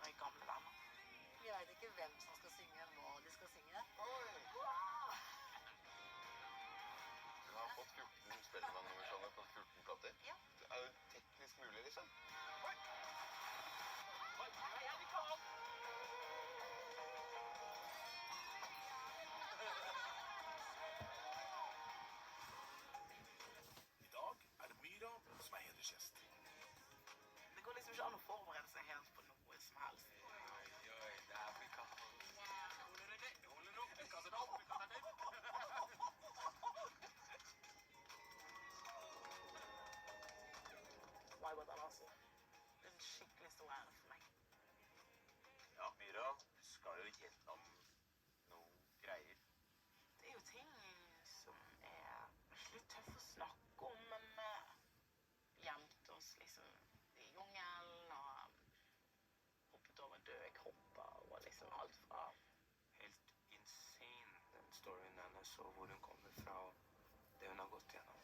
bare gamle venner. Jeg vet ikke hvem som skal synge, hva de skal synge. Oi! Du har fått 14 Spellemann-nummer på 14 plater. Ja. Det er jo teknisk mulig, liksom. Oi! Oi, jeg vil ta opp! I dag er det Myra som er hedersgjest. Det går liksom ikke an å forberede seg helt på noe som helst. Oi, det er blikket. Why would I also? Det er en skikkelig stor ære for meg. Ja, Myra, du skal jo gjennom noen greier. Det er jo ting som er litt tøff å snakke om, men gjemt oss liksom i jungelen og hoppet over døde kropper og liksom alt fra helt insane den storyen hennes og hvor hun kommer fra og det hun har gått gjennom.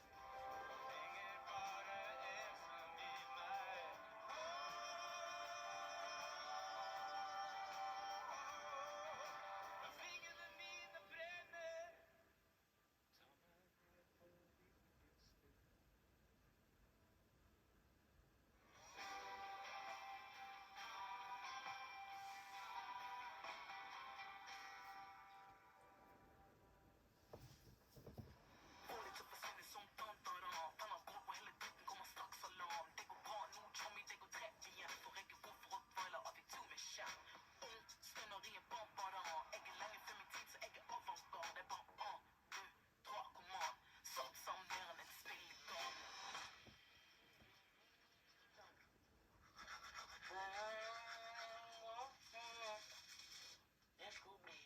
Jeg skulle bli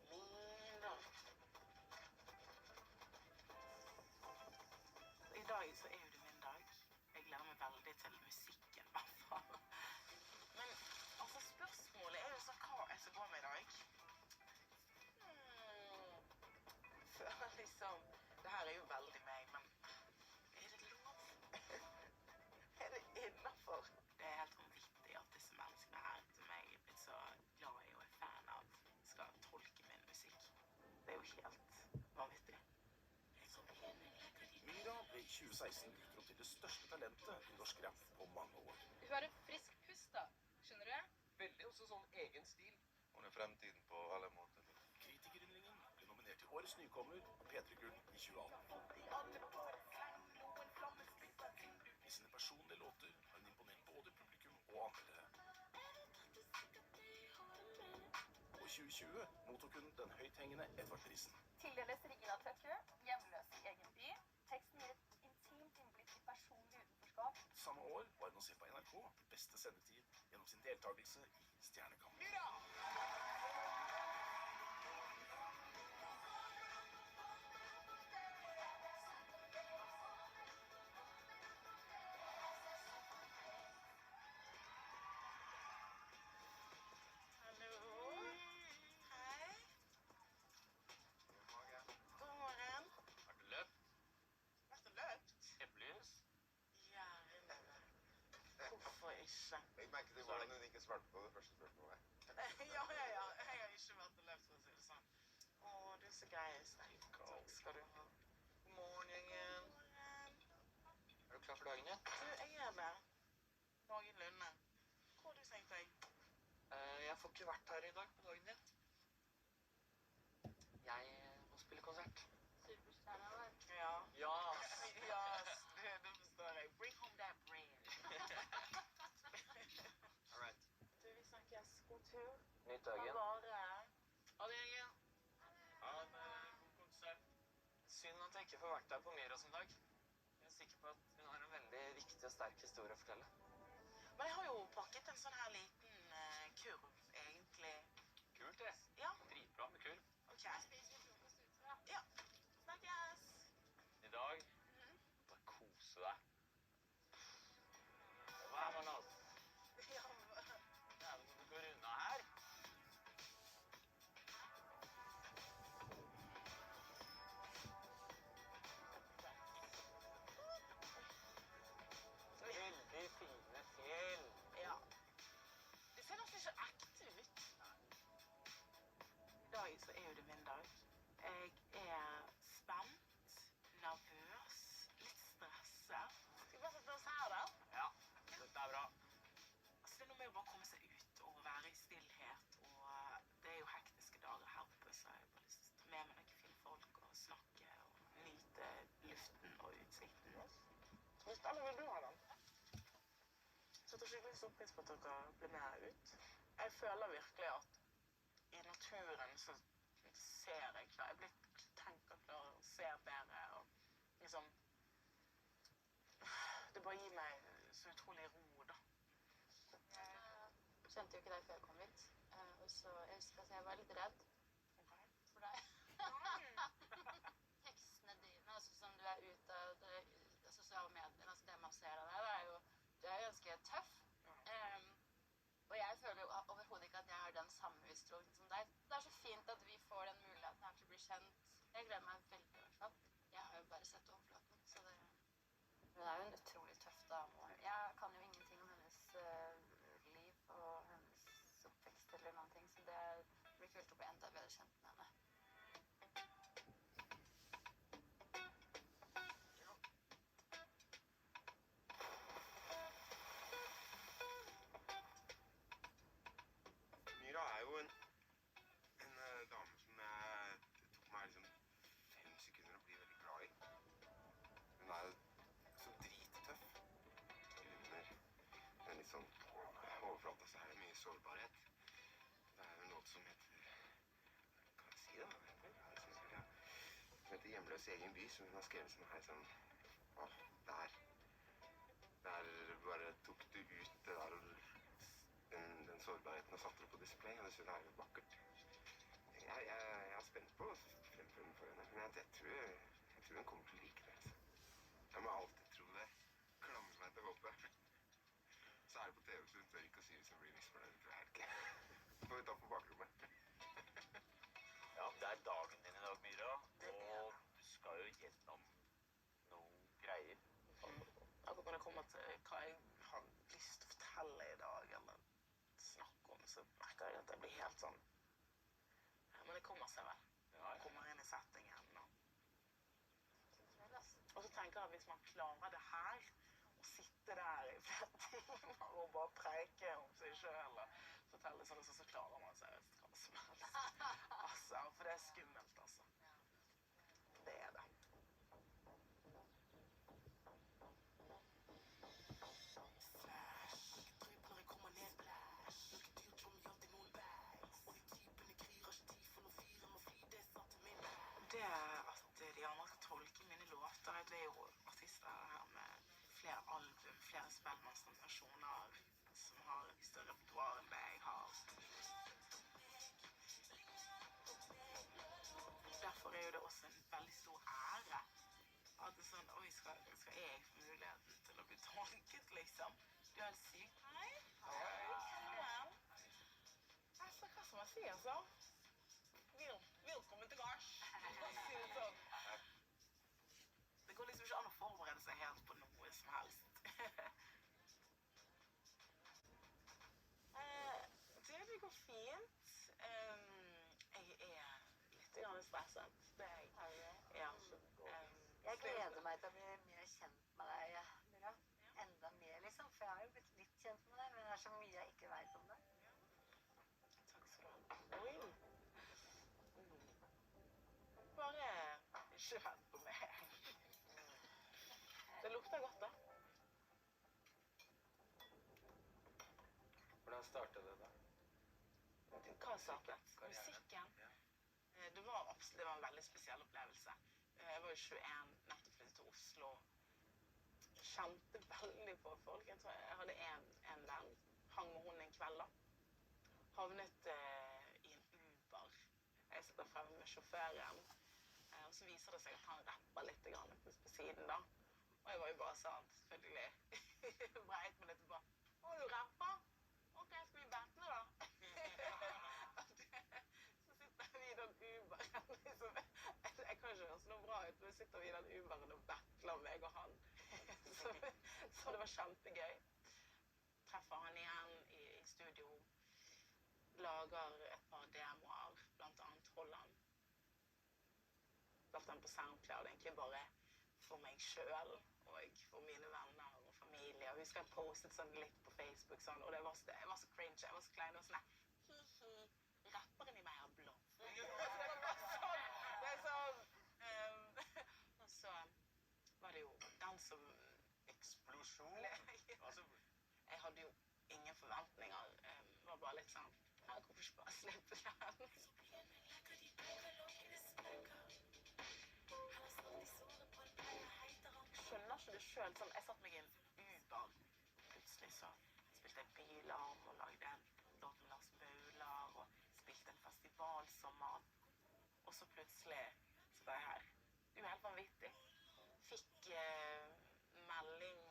mindre. I dag så er jo det min dag. Jeg gleder meg veldig til musikken, i hvert fall. Men altså, spørsmålet er jo så hva jeg skal gå med i dag. Føler liksom, det her er jo veldig meg, men er det lov? Er det innenfor? Det er helt vanvittig at disse menneskene her til meg er blitt så glad i og er fan av skal tolke min musikk. Det er jo helt vanvittig. Myra ble i 2016 utropt til det største talentet i norsk rap på mange år. Hun har en frisk pust da, skjønner du? Veldig også sånn egen stil. Hun er fremtiden på alle måter. Kritikerinnringen ble nominert til Årets nykommer og P3-gull i 2018. I sine personlige låter har hun imponert både publikum og anmeldere. Og i 2020 mottok hun den høythengende Edvard-prisen. Tildeles Regina Tøkke, hjemløs i egen by. Teksten gir et intimt innblikk i personlig utenforskap. Samme år var hun å se på NRK til beste sendetid gjennom sin deltakelse i Stjernekamp. Hallo? Hei? God morgen. Har du løpt? Vært og løpt? Eplejus? Gjerne. Hvorfor ikke? Legg merke til hvordan hun ikke svarte på det første spørsmålet. Ja. Jeg har ikke vært og løpt, for å si det sånn. Å, du er så grei, Stein. Takk skal du ha. God morgen, gjengen. Er du klar for dagen igjen? Du, jeg er det. Noenlunde. Hvor har du tenkt deg? Jeg får ikke vært her i dag på dagen din. Jeg må spille konsert. Superstjerna vår. Ja. Ja! Ja, det forstår jeg. Bring home that bread. All right. Du, vi snakkes. God tur. Nytt Ha dagen. bare. Ha det, gjengen. Ha en god konsert. Synd at jeg ikke får vært der på Myra som dag. Jeg er sikker på at hun har en veldig viktig og sterk historie å fortelle. Men jeg har jo pakket en sånn her liten kurv, egentlig. Kult, det. Ja, Dritbra med kurv. ok. Ja, snakkes. I dag, bare kose deg. Hva er det nå? Ja, Ja, du går unna her. Veldig fine fjell. ja. Det ser nesten ikke vil du ha den? Setter skikkelig stor pris på at dere blir med ut. Jeg føler virkelig at i naturen så ser jeg klar. Jeg blir tenker klar og ser bedre og liksom det bare gir meg så utrolig ro da. Jeg kjente jo ikke deg før jeg kom hit, og så jeg husker at jeg var litt redd for deg. Tekstene dine, altså som du er ute av sosiale medier, altså det man ser av deg, det er jo, du er ganske tøff. Og jeg føler jo overhodet ikke at jeg har den samme utstrålingen som deg. Det er så fint at vi får den muligheten her til å bli kjent. Jeg gleder meg veldig i hvert fall. Jeg har jo bare sett overflaten, så det... Hun er jo en utrolig tøff dame. Jeg kan jo ingenting om hennes liv og hennes oppvekst eller noen ting, så det blir kult å bli enda bedre kjent med henne. Myra er jo en dame som det tok meg liksom 5 sekunder å bli veldig glad i. Hun er jo så drittøff. Under en litt sånn overflata så er det mye sårbarhet. Det er jo en låt som heter, kan jeg si det? Som heter Hjemløs i egen by, som hun har skrevet som er sånn, der bare tok du ut det der den sårbarheten og satte det på display, og det synes jeg er jo vakkert. Jeg er spent på å fremføre den for henne, men jeg tror hun kommer til å like det. Altså. Jeg må alltid tro det. Klammer meg til håpet. Så er det på TV, så hun tør ikke å si hvis hun blir misfornøyd. Det tror jeg ikke. Får vi ta på bakrommet. Ja, det er dagen din i dag, Myra, og du skal jo gjennom noen greier. Akkurat når det kommer til hva jeg har lyst til å fortelle i dag, eller snakke om, så merker jeg at det blir helt sånn. Men det kommer seg vel. Jeg kommer inn i settingen. Og så tenker jeg at hvis man klarer det her, å sitte der i flere timer og bare preike om seg selv, og fortelle sånn, så klarer man seg hva som helst. Altså, for det er skummelt, altså. Det er det. Det at de andre skal tolke mine låter, det er jo artister her med flere album, flere spellemannsnominasjoner som har et større repertoire enn det jeg har. Derfor er jo det også en veldig stor ære at det er sånn, oi, skal jeg få muligheten til å bli tolket, liksom? Det er helt sykt. Hei. Altså, hva som man sier, så? Velkommen til Gars. Det går liksom ikke an å forberede seg helt på noe som helst. Det går fint. Jeg er litt stresset. Det er jeg. Ja. Jeg gleder meg til å bli mer kjent med deg, Myra. Enda mer, liksom. For jeg har jo blitt litt kjent med deg, men det er så mye jeg ikke vet om deg. Takk skal du ha. Oi. Bare ikke vent på meg. Det lukter godt, da. Hvordan startet det da? Hva startet? Musikken? Det var en veldig spesiell opplevelse. Jeg var jo 21, nettopp flyttet til Oslo. Kjente veldig på folk. Jeg tror jeg hadde en venn. Hang med hun en kveld da. Havnet i en Uber. Jeg sitter fremme med sjåføren. Og så viser det seg at han rapper litt på siden da. Og jeg var jo bare sånn, selvfølgelig, breit med litt bare, å, du rapper? Ok, skal vi battle da? Så sitter vi i den Uberen, liksom. Jeg kan ikke høre så noe bra ut, men sitter vi i den Uberen og battler meg og han. Så det var kjempegøy. Treffer han igjen i studio, lager et par demoer, blant annet Holland. Lagt den på SoundCloud, egentlig bare for meg selv, og for mine venner og familie. Og husker jeg postet sånn litt på Facebook, sånn, og jeg var så cringe, jeg var så klein, og sånn, hi-hi, rapperen i meg er blå. Det er sånn, og så var det jo den som informasjon. Altså, Jeg hadde jo ingen forventninger. Det var bare litt sånn, hvorfor ikke bare slippe den? Jeg skjønner ikke det selv, sånn, jeg satt meg i en Uber. Plutselig så spilte jeg bilarm og lagde en låt med Lars Vaular og spilte en festivalsommer. Og så plutselig så var jeg her. Det er jo helt vanvittig. Fikk melding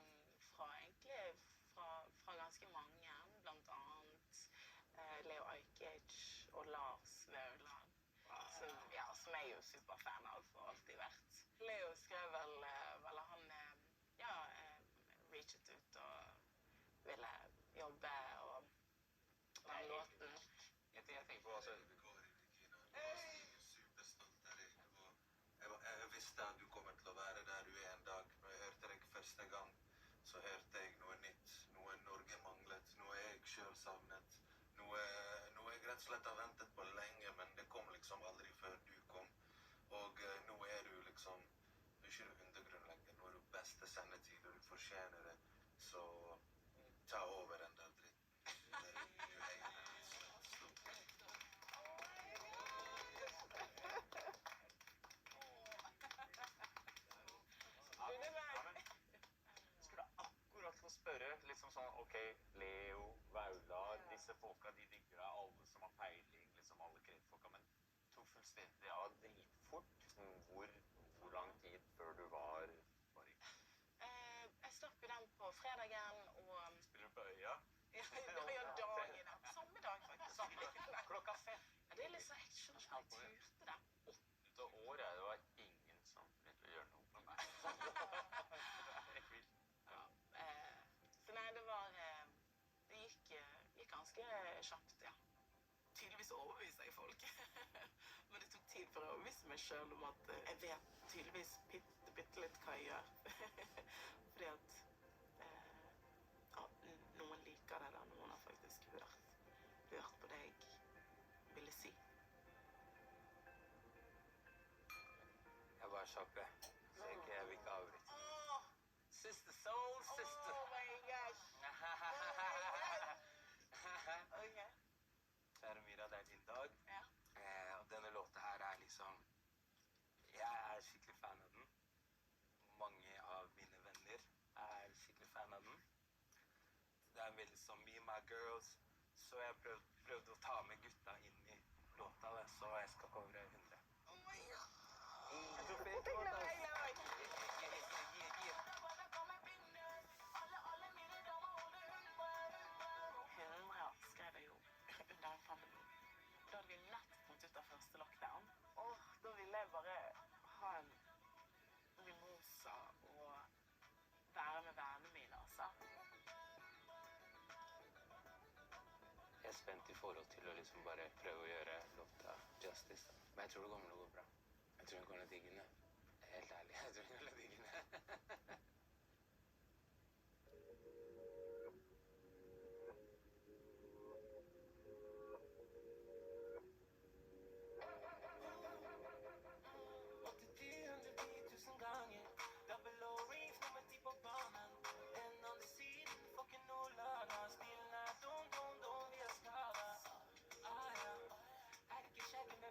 egentlig fra ganske mange, blant annet Leo Ajkic og Lars Vaular, som jeg er jo superfan av for alltid vært. Leo skrev vel han reachet ut og ville jobbe og den låten. en ting jeg tenker på, altså, Superstolt av deg. Og jeg visste at du kommer til å være der du er en dag. Når jeg hørte deg første gang, så hørte jeg noe nytt. Noe Norge manglet, noe jeg selv savnet. Noe jeg rett og slett har ventet på lenge, men det kom liksom aldri før du kom. Og nå er du liksom, du er ikke undergrunn lenger. Nå er du beste sendetid, og du fortjener det. Så ta over den der dritten. skulle akkurat få spørre, liksom sånn, ok, Leo, Vaular, disse folka, de digger deg, alle som har peiling, liksom alle kredfolka, men tok fullstendig av dritfort. Hvor lang tid før du var i... Jeg slapp jo den på fredagen, og Spiller du på Øya? ja, dagen, samme dag faktisk. Klokka 5. Ja, det er liksom, jeg skjønner ikke at jeg turte det. Ut av året er det jo ingen som vil gjøre noe for meg. Det er helt vilt. Ja, så nei, det var, det gikk ganske kjapt, ja. Tydeligvis overbeviste jeg folk. Men det tok tid for å overbevise meg selv om at jeg vet tydeligvis bitte litt hva jeg gjør. Fordi at noen liker det da, noen har faktisk hørt på det jeg ville si. Jeg bare kjappe. Så jeg vil ikke avbryte. Sister soul, sister. Oh my gosh. Ok. Kjære Mira, det er din dag. Ja. Og denne låta her er liksom, jeg er skikkelig fan av den. Mange av mine venner er skikkelig fan av den. Det er veldig som Me, My Girls. Så jeg prøvde å ta med gutta inn i låta, da, så jeg skal covre 100. Oh my god. Jeg tror Jeg gleder meg. Skrev jeg jo under en pandemi. Da hadde vi nett kommet ut av første lockdown. Da ville jeg bare ha en mimosa og være med vennene mine, altså. Jeg er spent i forhold til å liksom bare prøve å gjøre låta justice, da. Men jeg tror det kommer til å gå bra. Jeg tror hun kommer til å digge den. Helt ærlig, jeg tror hun kommer til å digge den.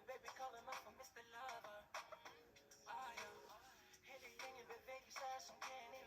Baby kaller meg for Mr. Lover. Hele gjengen beveger seg som Kenny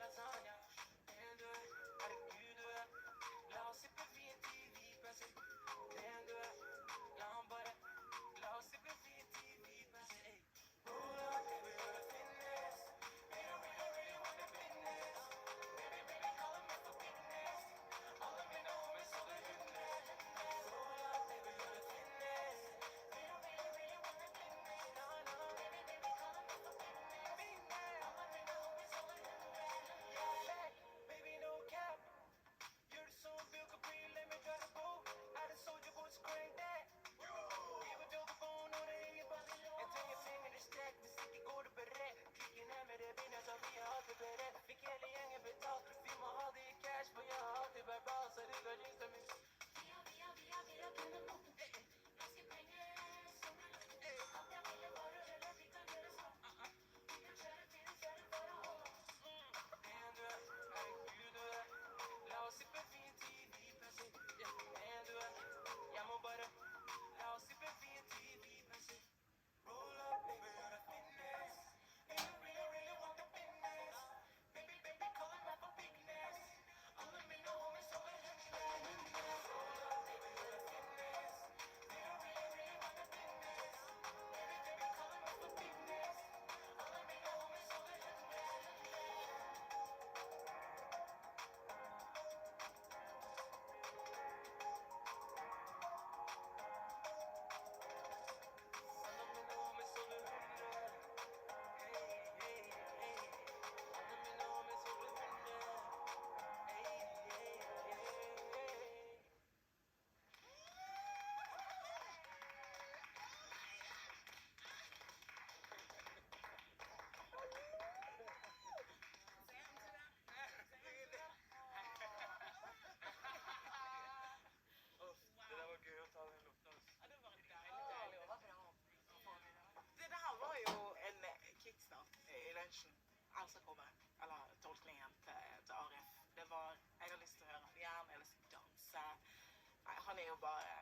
bare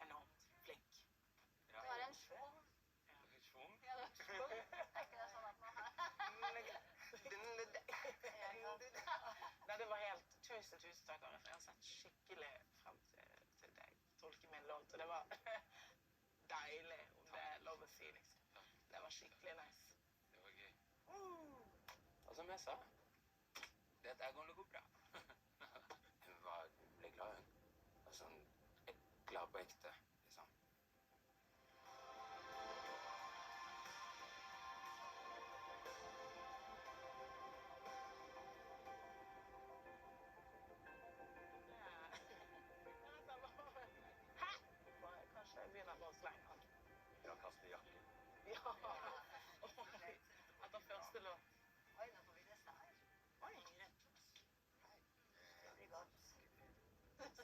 enormt flink. Du har en schwung. Schwung? Ja, du har schwung. Er ikke det sånn at man har? Nei, det var helt tusen takk, Arif. Jeg har sett skikkelig frem til deg tolke min låt, og det var deilig, om det er lov å si, liksom. Det var skikkelig nice. Det var gøy. Og som jeg sa, dette kommer til å gå bra. Hun ble glad, hun. Altså, glad på ekte, liksom. Hæ? Kanskje jeg begynner bare å slenge den. Ja, kaste jakken. Ja. Etter første låt. Oi, nå får vi dessert. Oi. Det blir godt. Masse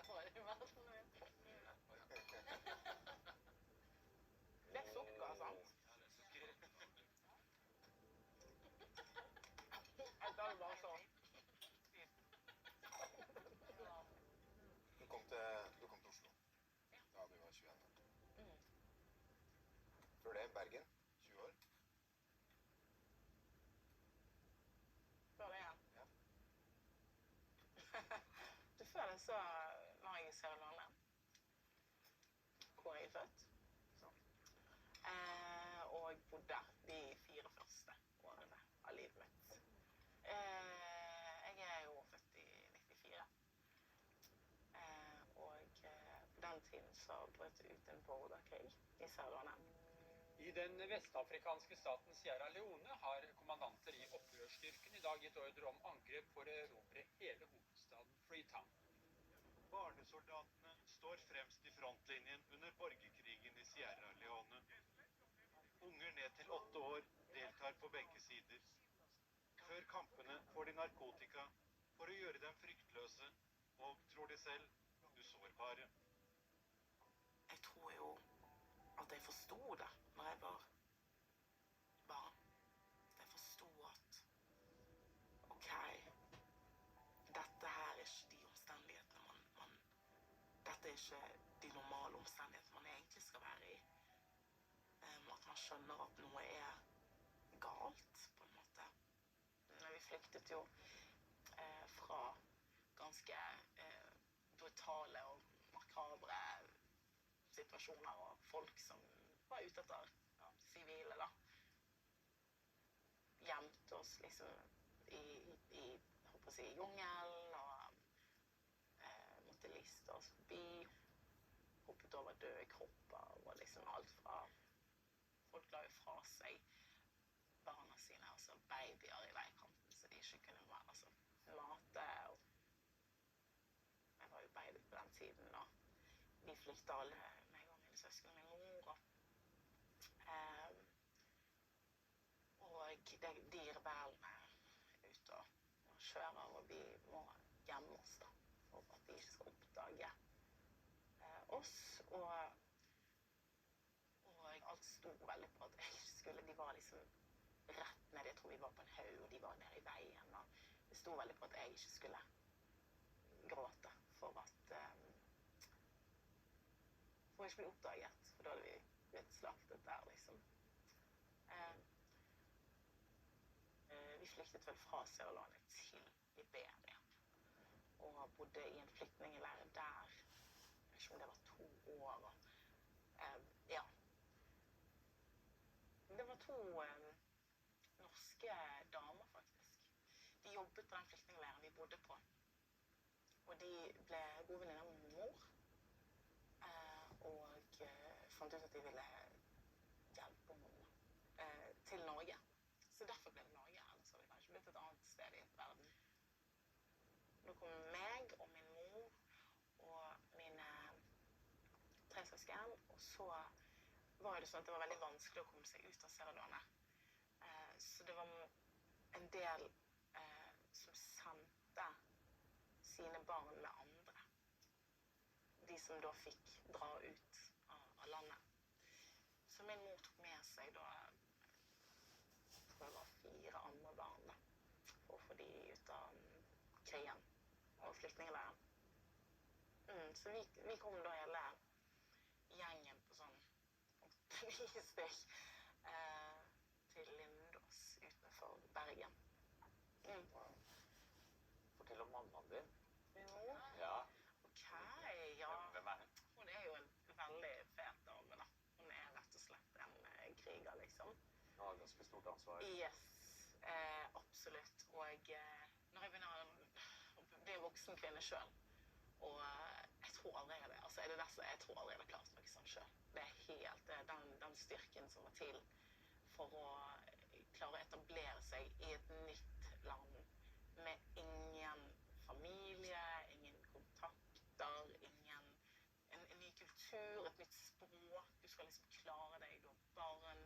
hår i maten min. Det er sukker, sant? Jeg tar det bare sånn. Du kom til Oslo da du var 21 år. Før det, Bergen, 20 år. Før det igjen. Ja. Du føler så var jeg i Sørlandet, hvor jeg er født. Sånn. Og bodde de 4 første årene av livet mitt. Jeg er jo født i 94. Og på den tiden så brøt det ut en borgerkrig i Sørlandet. I den vestafrikanske staten Sierra Leone har kommandanter i opprørsstyrken i dag gitt ordre om angrep for å erobre hele hovedstaden Freetown. Barnesoldatene står fremst i frontlinjen under borgerkrigen i Sierra Leone. Unger ned til 8 år deltar på begge sider. Før kampene får de narkotika for å gjøre dem fryktløse, og tror de selv, usårbare. Jeg tror jo at jeg forsto det når jeg var barn. Jeg forsto at ok, dette her er ikke de omstendighetene dette er ikke de normale omstendighetene man egentlig skal være i. At man skjønner at noe er galt, på en måte. Men vi flyktet jo fra ganske brutale og makabre situasjoner og folk som var ute etter sivile, da. Gjemte oss liksom i håper å si, jungelen, og måtte liste oss forbi, hoppet over døde kropper, og liksom alt fra folk la jo fra seg barna sine, altså babyer i veikanten, så de ikke kunne mate, og jeg var jo baby på den tiden, og vi flyktet alle, meg og mine søsken og min mor, og de rebellene ute og kjører, og vi må gjemme oss da, for at de ikke skal oppdage oss, og alt sto veldig på at jeg ikke skulle, de var liksom rett ned, jeg tror vi var på en haug, og de var nede i veien, og det sto veldig på at jeg ikke skulle gråte for at for ikke bli oppdaget, for da hadde vi blitt slaktet der, liksom. Vi flyktet vel fra Sørlandet til Liberia, og bodde i en flyktningeleir der, jeg vet ikke om det var 2 år, og ja. Det var 2 norske damer, faktisk. De jobbet på den flyktningleiren vi bodde på, og de ble gode venninner med min mor, og fant ut at de ville hjelpe mamma til Norge. Så derfor ble det Norge, ellers hadde det kanskje blitt et annet sted i verden. Nå kom meg og min mor og mine 3 søsken, og så var det sånn at det var veldig vanskelig å komme seg ut av Sierra Leone. Så det var en del som sendte sine barn med andre. De som da fikk dra ut av landet. Så min mor tok med seg da, jeg tror det var 4 andre barn da, for å få de ut av krigen og flyktningeleiren. Så vi kom da hele gjengen på sånn 8-9 stykk til Lindås utenfor Bergen. Fortell om mammaen din. Jo, Ja. ok, ja. Hvem hun? Hun jo en veldig fet dame da. Hun rett og slett en kriger, liksom. Hun har ganske stort ansvar. Yes, absolutt. Og når jeg begynner å bli en voksen kvinne selv, og jeg tror aldri jeg hadde, altså det nesten, jeg tror aldri jeg hadde klart noe sånt selv. Det helt, den styrken som var til for å klare å etablere seg i et nytt land med ingen familie, ingen kontakter, en ny kultur, et nytt språk. Du skal liksom klare deg, du har barn.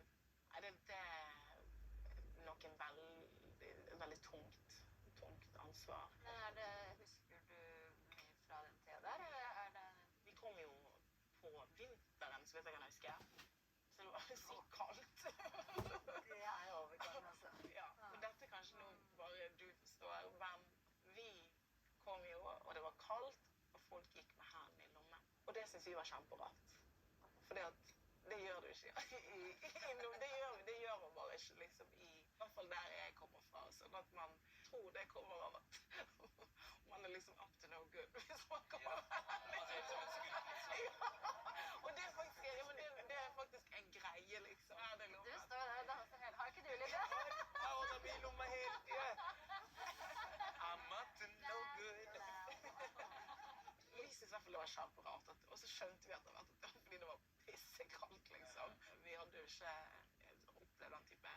Det noen veldig tungt ansvar. Men husker du mye fra den tida der, eller det... Vi kom jo på vinteren, så vidt jeg kan huske. Så det var sykt kaldt. Det overgang, altså. Ja, men dette kanskje nå bare du forstår. Men vi kom jo, og det var kaldt, og folk gikk med hendene i lommen. Og det synes vi var kjemperart. Fordi at det gjør du ikke. Det gjør man bare ikke liksom i hvert fall der jeg kommer fra. Sånn at man tror det kommer av at man liksom up to no good hvis man kommer og det er faktisk en greie liksom. Du står der og danser helt. Har ikke du litt det? Jeg holder min lomme hele tiden. I'm up to no good. Vi synes i hvert fall det var kjemperart, og så skjønte vi etter hvert at det var fordi det var pissekaldt, liksom. Vi hadde jo ikke opplevd den type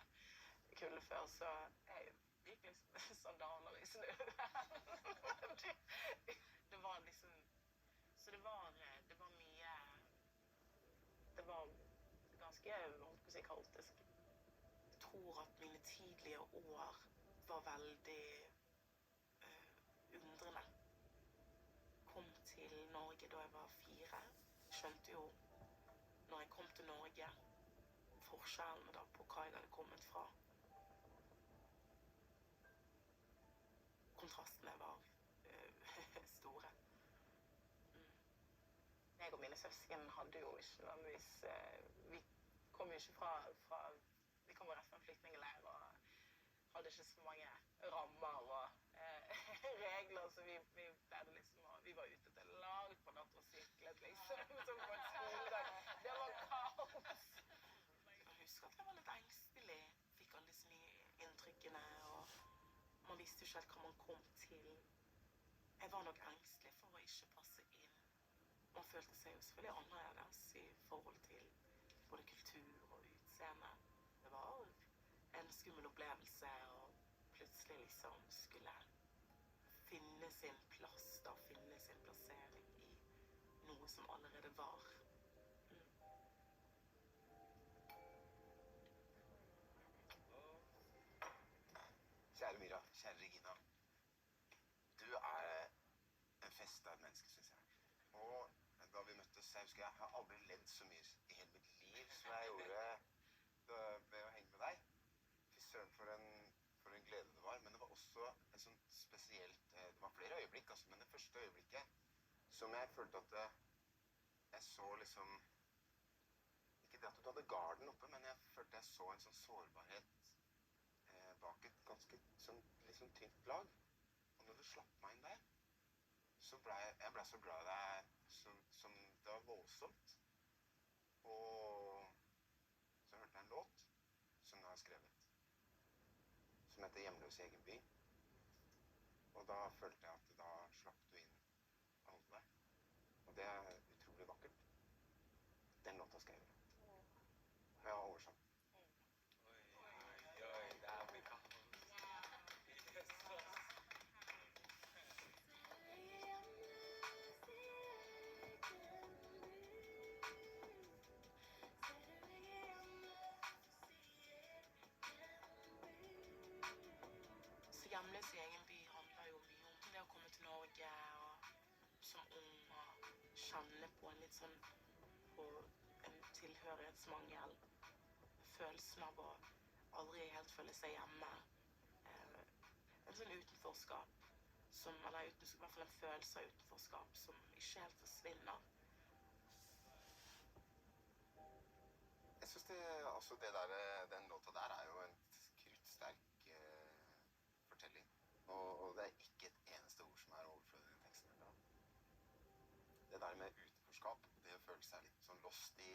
kulde før, så jeg gikk liksom sandaler i snø. Det var liksom, så det var mye, det var ganske, holdt på å si, kaotisk. Jeg tror at mine tidlige år var veldig undrende. Kom til Norge da jeg var 4. Skjønte jo, når jeg kom til Norge, forskjellene da på hva jeg hadde kommet fra. Kontrastene var store. Jeg og mine søsken hadde jo ikke nødvendigvis, vi kom jo ikke fra vi kom jo rett fra en flyktningeleir og hadde ikke så mange rammer og regler, så vi pleide liksom, vi var ute til langt på natt og syklet liksom, som på en skoledag. Det var kaos. Jeg husker at jeg var litt engstelig, fikk alle disse nye inntrykkene, og man visste jo ikke helt hva man kom til. Jeg var nok engstelig for å ikke passe inn. Man følte seg jo selvfølgelig annerledes i forhold til både kultur og utseende. Det var en skummel opplevelse, og plutselig liksom skulle finne sin plass da, finne sin plassering i noe som allerede var. Kjære Myra, kjære Regina. Du en festet menneske, synes jeg. Og da vi møttes, jeg husker jeg har aldri ledd så mye i hele mitt liv som jeg gjorde ved å henge med deg. Fy søren for en glede det var, men det var også en sånn spesielt, det var flere øyeblikk, altså, men det første øyeblikket som jeg følte at jeg så liksom, ikke det at du hadde garden oppe, men jeg følte jeg så en sånn sårbarhet bak et ganske sånn, litt sånn tynt lag. Og når du slapp meg inn der, så ble jeg så glad i deg som det var voldsomt. Og så hørte jeg en låt som jeg har skrevet, som heter Hjemløs i egen by. Og da følte jeg at da slapp du inn alle. Og det utrolig vakkert. Den låta skrev jeg. Og jeg har oversatt. Hjemløs i egen by handler jo mye om det å komme til Norge og som ung og kjenne på en litt sånn på en tilhørighetsmangel. Følelsen av å aldri helt føle seg hjemme. En sånn utenforskap som, eller i hvert fall en følelse av utenforskap som ikke helt forsvinner. Jeg synes altså den låta der jo en kruttsterk fortelling. Og det ikke et eneste ord som overflødig i den teksten. Det der med utenforskap, det å føle seg litt sånn lost i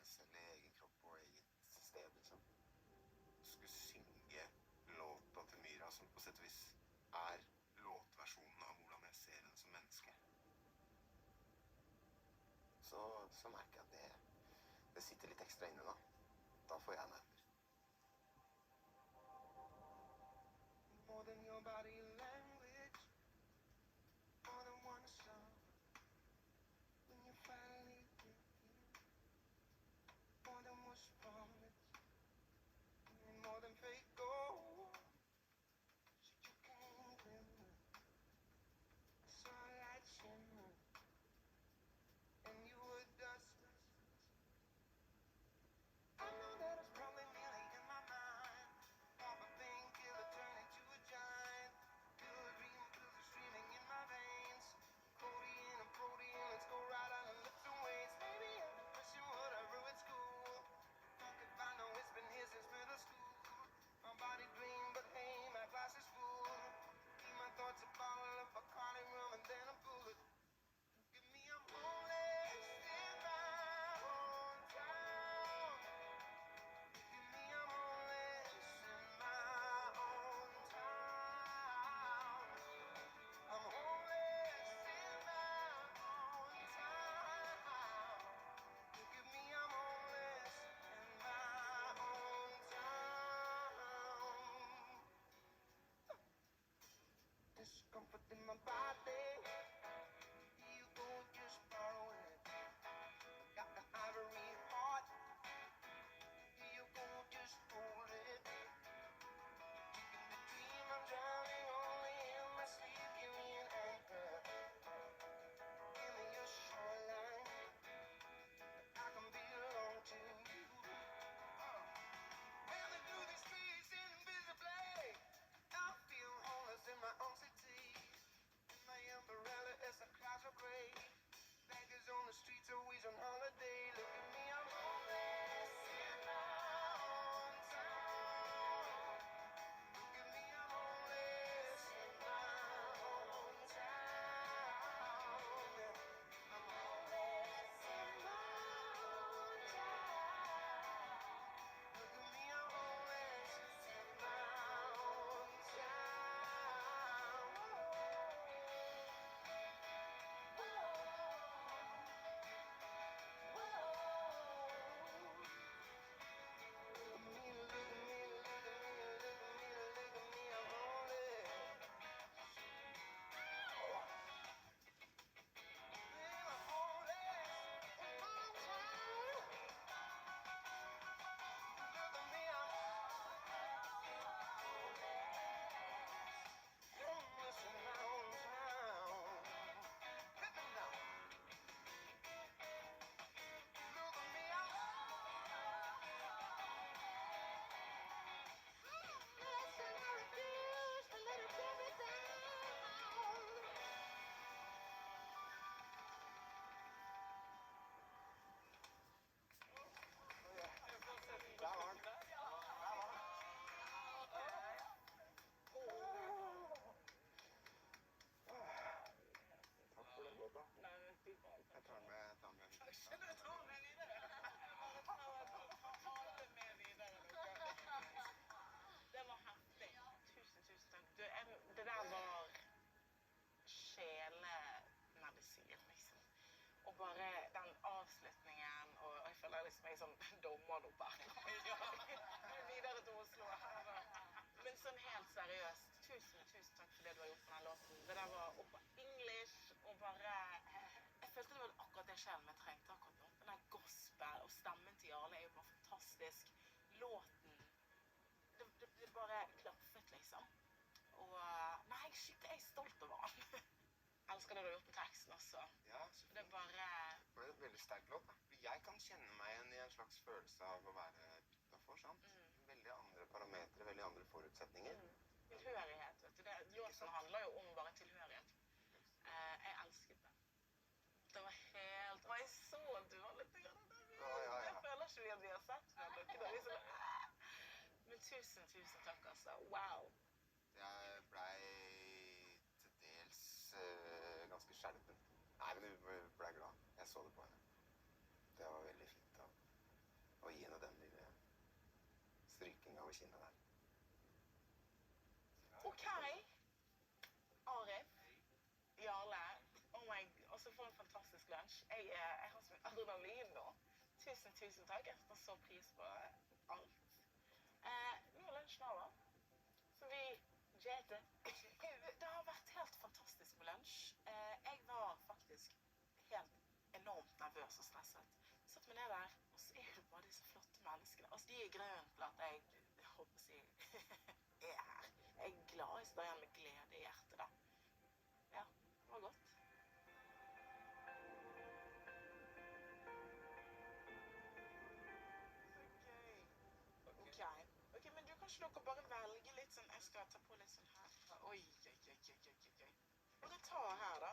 selv i egen kropp og eget sted, liksom. Skulle synge låta til Myra, som på sett og vis låtversjonen av hvordan jeg ser henne som menneske. Så merker jeg at det sitter litt ekstra inne da. Da får jeg nerver. More than your body language, more than one song. When you finally get here, more than was promised, and more than fake gold. So you can glimmer, I saw a light shimmer, and you were dustless. I know that it's probably merely in my mind. Pop a painkiller, turn into a giant. Feel the dream, feel the streaming in my veins. Codeine and protein, let's go right on and lift some weights. Maybe I'm depression, whatever at school. Fuck if I know it's been here since middle school. My body dream, but hey, my glass is full. Keep my thoughts a bottle of Bacardi rum and then a bullet. Give me a homeless in my own town. Give me a homeless in my own town. I'm homeless in my own town. Give me a homeless in my own town. Discomfort in my body. You go just borrow it. Got the ivory heart. You go just hold it. In the dream I'm drowning only in my sleep. Give me an anchor. Give me a shoreline that I can belong to. Railing through the streets invisibly. I feel homeless in my own city. And my umbrella is a clouds of gray. Beggars on the streets always on holiday. Look at me, I'm homeless in my own town. Look at me, I'm homeless in my own town. I'm homeless in my own town. Look at me, I'm homeless in my own town. Det var heftig. Tusen takk. Det der var sjelemedisin, liksom. Og bare den avslutningen, og jeg føler liksom jeg er sånn dommer nå bare. Videre til Oslo. Men sånn helt seriøst, tusen takk for det du har gjort med den låten. Det der var oppe English, og bare, jeg følte det var akkurat det sjelen jeg trengte akkurat nå. Den der gospel, og stemmen til Jarle er jo bare fantastisk. Låten, det bare klaffet liksom. Og nei, shit, jeg er stolt over han. Elsker det du har gjort med teksten også. Ja, Det er bare... det var en veldig sterk låt da. Jeg kan kjenne meg igjen i en slags følelse av å være utenfor, sant? Veldig andre parametre, veldig andre forutsetninger. Tilhørighet, vet du. Låten handler jo om bare tilhørighet. tusen takk, altså. Wow. Jeg blei til dels ganske skjelven. Nei, men hun blei glad. Jeg så det på henne. Det var veldig fint å gi henne den lille strykinga over kinnet der. OK. Arif. Jarle. Oh my god. Og så for en fantastisk lunsj. Jeg har så mye adrenalin nå. Tusen takk. Jeg setter så pris på alt. Nå er lunsjen over. Så vi jete. Det har vært helt fantastisk med lunsj. Jeg var faktisk helt enormt nervøs og stresset. Satt meg ned der, og så er det bare disse flotte menneskene. Altså, de er grunnen til at jeg håper å si, er her. Jeg er glad jeg står igjen med glede i hjertet da. Ja, det var godt. Ok, men du kan ikke dere bare velge litt sånn, jeg skal ta på litt sånn her. Oi. Bare ta her da.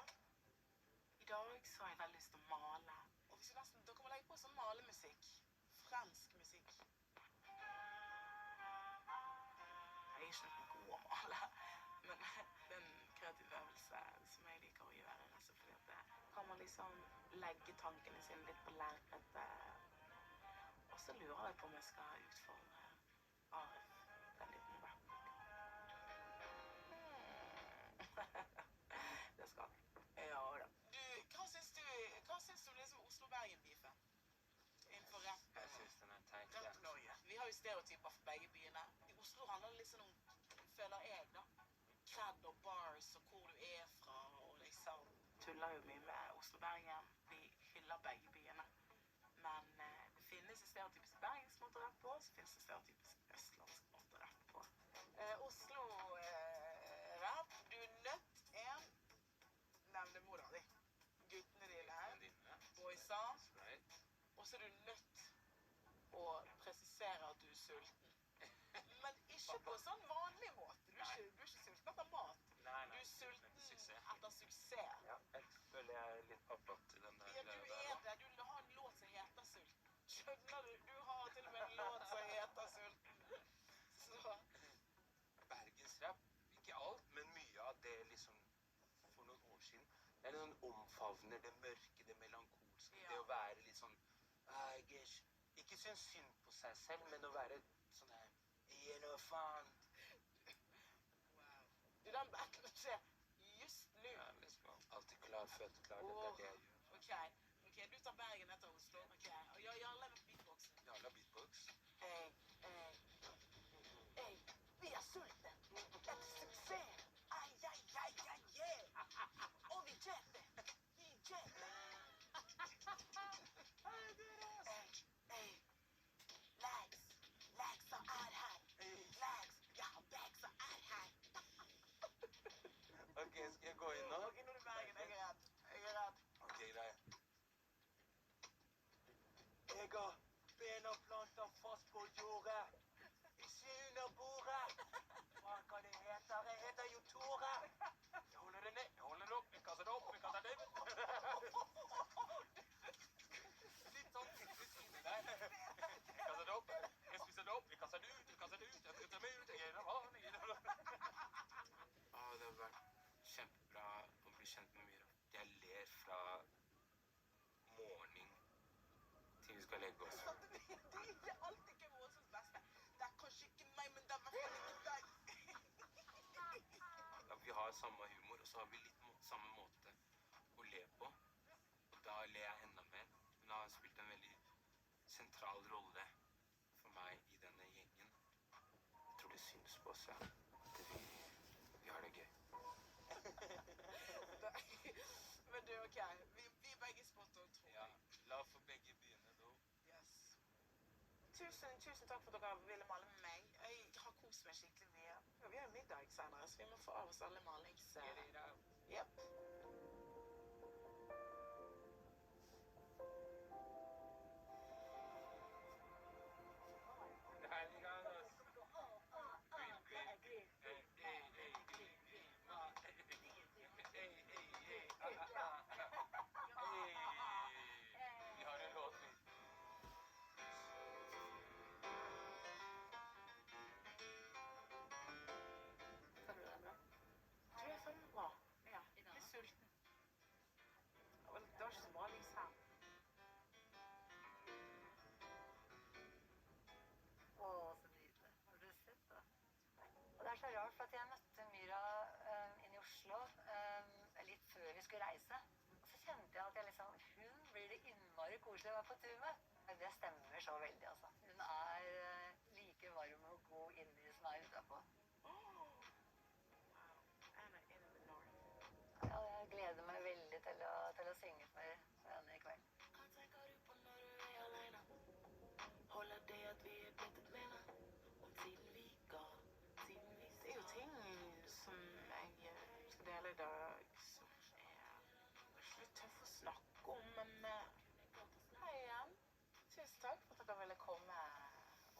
I dag så har jeg veldig lyst til å male. Og hvis nesten, dere må legge på sånn malemusikk. Fransk musikk. Jeg er ikke noe god å male, men det er en kreativ øvelse som jeg liker å gjøre. Altså fordi at det kan man liksom legge tankene sine litt på lerretet. Og så lurer jeg på om jeg skal utfordre Arif en liten rap. Det skal vi. Ja da. Du, hva syns du liksom Oslo-Bergen-beefen? Innenfor rap? Jeg synes den er teit. Rap-Norge. Vi har jo stereotyper for begge byene. I Oslo handler det litt sånn om, føler jeg da, cred og bars og hvor du er fra, og liksom tuller jo mye med Oslo-Bergen. Vi hyller begge byene. Men det finnes en stereotypisk bergensk måte å rappe på, så finnes det en stereotypisk østlandsk måte å rappe på. Oslo-rap, du er nødt en, nevne mora di. Guttene dine, boysa, og så er du nødt å presisere at du er sulten. Men ikke på sånn vanlig måte. Du er ikke sulten etter mat. Nei, Du er sulten suksess. etter suksess. Ja, jeg føler jeg er litt pappa til den der. Ja, du er det. Du har en låt som heter Sulten. Skjønner du? Du har til og med en låt som heter Sulten. Så Bergensrap, ikke alt, men mye av det liksom for noen år siden. Det er noen omfavner det mørke, det melankolske, Ja. det å være litt sånn, ikke synes synd på seg selv, men å være sånn her, nå faen. wow. Du, den battlen skjer just nå. Ja, let's go. Alltid klar, født klar, det er det jeg gjør. Ok, du tar Bergen etter Oslo. Ok, og jeg lever på beatboxen. Jalla beatbox. Vi er sultne etter suksess. Ai. Og vi jetter. Lags er her. Lags, jeg har bags og er her. Ok, skal jeg gå inn nå? Ok, nå er det Bergen, jeg er redd. Ok, greit. Jeg har bena plantet fast på jordet. Ikke under bordet. Hva kan det hete? Jeg heter jo Tore. Jeg holder det ned, jeg holder det opp, jeg kaster det opp, jeg kaster det ut. Litt sånn teknisk inni der. Jeg kaster det opp, jeg spiser det opp, jeg kaster det ut, jeg kaster det ut, jeg dritter meg ut, jeg er en vann, jeg er en vann. Det har vært kjempebra å bli kjent med Myra. Jeg ler fra morgen til vi skal legge oss. Det er alltid ikke Måsens beste. Det er kanskje ikke meg, men det er i hvert fall ikke deg. Ja, vi har samme humor, og så har vi litt samme måte å le på. Og da ler jeg enda mer. Hun har spilt en veldig sentral rolle for meg i denne gjengen. Jeg tror det synes på oss, ja. At vi har det gøy. Men du, ok, vi er begge spotter, tror jeg. Ja, la for begge byene da. Yes. Tusen takk for at dere ville male med meg. Jeg har kost meg skikkelig mye. Ja, vi har jo middag senere, så vi må få av oss alle malings... Get it out. Yep. Det her ligger an, ass. Vi har en låt, vi. for at jeg møtte Myra inn I Oslo litt før vi skulle reise. Og så kjente jeg at jeg liksom, hun blir det innmari koselig å være på tur med. Det stemmer så veldig, altså. Hun like varm og god inni som utenpå. Ja, jeg gleder meg veldig til å synge for henne I kveld. Det jo ting som jeg skal dele I dag som litt tøff å snakke om, men hei igjen. Tusen takk for at dere ville komme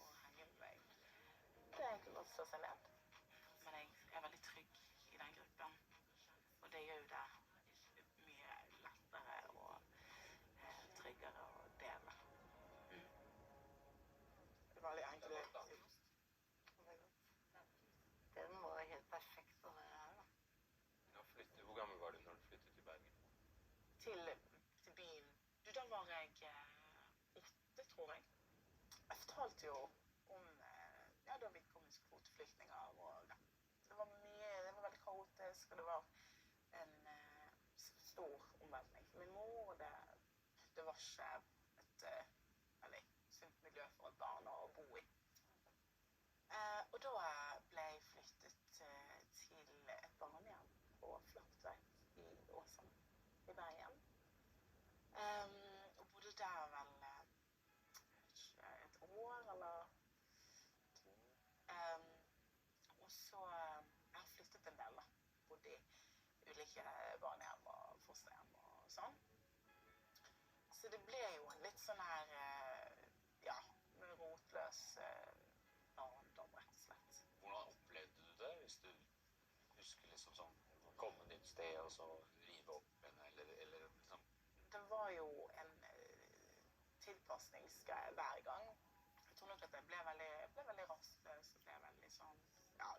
og henge med meg. Det egentlig godt å stå seg ned, men jeg veldig trygg I den gruppen, og det gjør jo det mye lettere og tryggere å dele. Det var litt egentlig Den var helt perfekt på det her da. Hvor gammel var du når du flyttet til Bergen? Til byen. Da var jeg 8, tror jeg. Jeg fortalte jo om da vi kom som kvoteflyktninger, og det var veldig kaotisk, og det var en stor omveltning for min mor, og det var ikke et veldig sunt miljø for et barn å bo I. Og da ble jeg flyttet til et barnehjem på Flaktveit I Åsen I Bergen. Og bodde der vel et år eller 2. Og så jeg har flyttet en del da. Bodde I ulike barnehjem og fosterhjem og sånn. Så det ble jo en litt sånn her rotløs barndom, rett og slett. Hvordan opplevde du det, hvis du husker liksom sånn, komme til et sted og så rive opp eller liksom? Det var jo en tilpasningsgreie hver gang. Jeg tror nok at jeg ble veldig rastløs, og ble veldig sånn,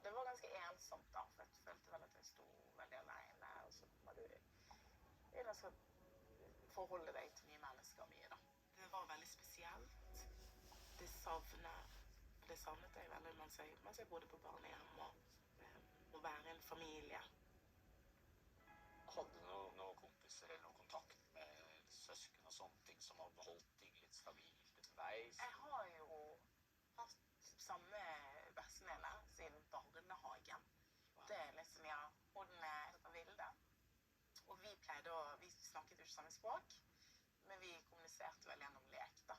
det var ganske ensomt da, for jeg følte vel at jeg sto veldig alene, og så må du I det så forholde deg til nye mennesker mye da. Det var veldig spesielt. Det savnet jeg veldig mens jeg bodde på barnehjem og være en familie. Hadde du noen kompiser eller noen kontakt med søsken og sånne ting som har holdt ting litt stabilt underveis? Jeg har jo hatt samme bestevenninne siden barnehagen. Det liksom, hun heter Vilde. Og vi snakket jo ikke samme språk, men vi kommuniserte vel gjennom lek da.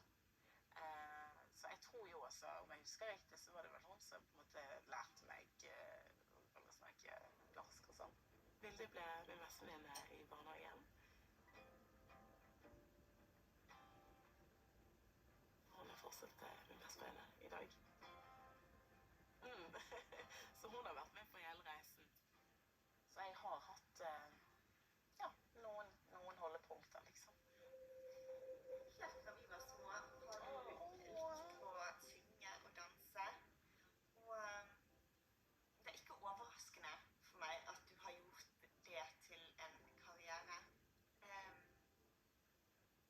Så jeg tror jo også, om jeg husker riktig, så var det vel hun som på en måte lærte meg å snakke norsk og sånn. Vilde ble min bestevenninne I barnehagen. Hun fortsatt min bestevenninne I dag. Så hun har vært med på hele reisen. Så jeg har hatt noen holdepunkter, liksom. Helt da vi var små, har du likt å synge og danse. Og det ikke overraskende for meg at du har gjort det til en karriere.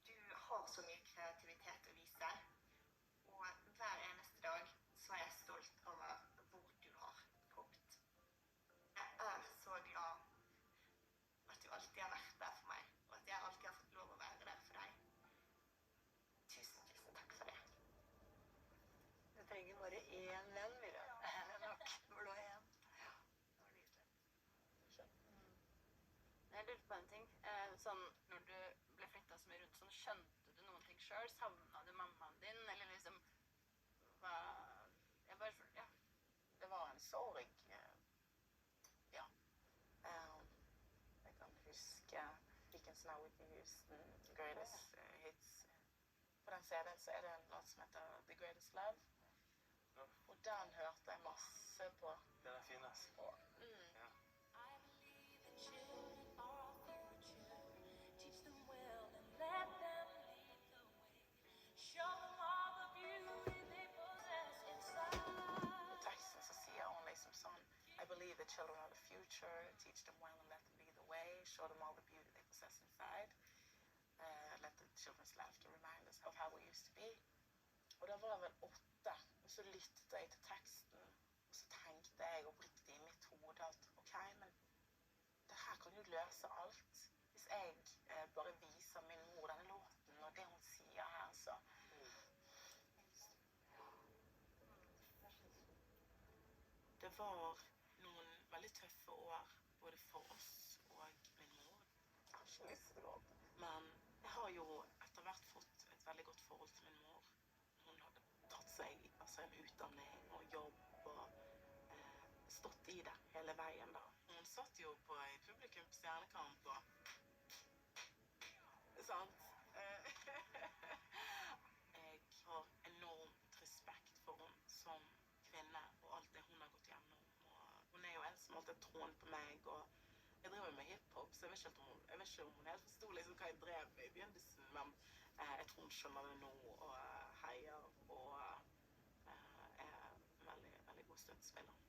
Du har så mye kreativitet å vise, og hver eneste dag så jeg stolt over hvor du har kommet. Jeg så glad at du alltid har vært der for meg, og at jeg alltid har fått lov å være der for deg. Tusen takk for det. Du trenger bare én venn, Myra. Nok, hvor du har én. Det var nydelig. Jeg lurer på en ting. Sånn, når du ble flyttet så mye rundt, sånn, skjønte du noen ting selv? Savnet du mammaen din, eller liksom, Det var en sorg, Jeg kan huske Weekends Now Whitney Houston, Greatest Hits. På den CD-en så det en låt som heter The Greatest Love. Og den hørte jeg masse på. Den fin, ass. Ja. Teksten så sier hun liksom sånn I believe the children are the future, teach them well and let them lead the way, show them all the beauty they possess inside, let the children's laughter remind us of how we used to be. Og da var jeg vel 8, og så lyttet jeg til teksten, og så tenkte jeg oppriktig I mitt løser alt. Hvis jeg bare viser min mor denne låten og det hun sier her, så det var noen veldig tøffe år, både for oss og min mor. Jeg har ikke lyst til å gråte. Men jeg har jo etter hvert fått et veldig godt forhold til min mor. Hun hadde tatt seg en utdanning og jobb og stått i det hele veien da. Hun satt jo på i publikum på Stjernekamp og sant? Jeg har enormt respekt for henne som kvinne og alt det hun har gått gjennom. Og hun er jo en som alltid har troen på meg, og jeg driver jo med hiphop, så jeg vet ikke om hun helt forstod liksom hva jeg drev med i begynnelsen, men jeg tror hun skjønner det nå og heier og er veldig, veldig god støttespiller.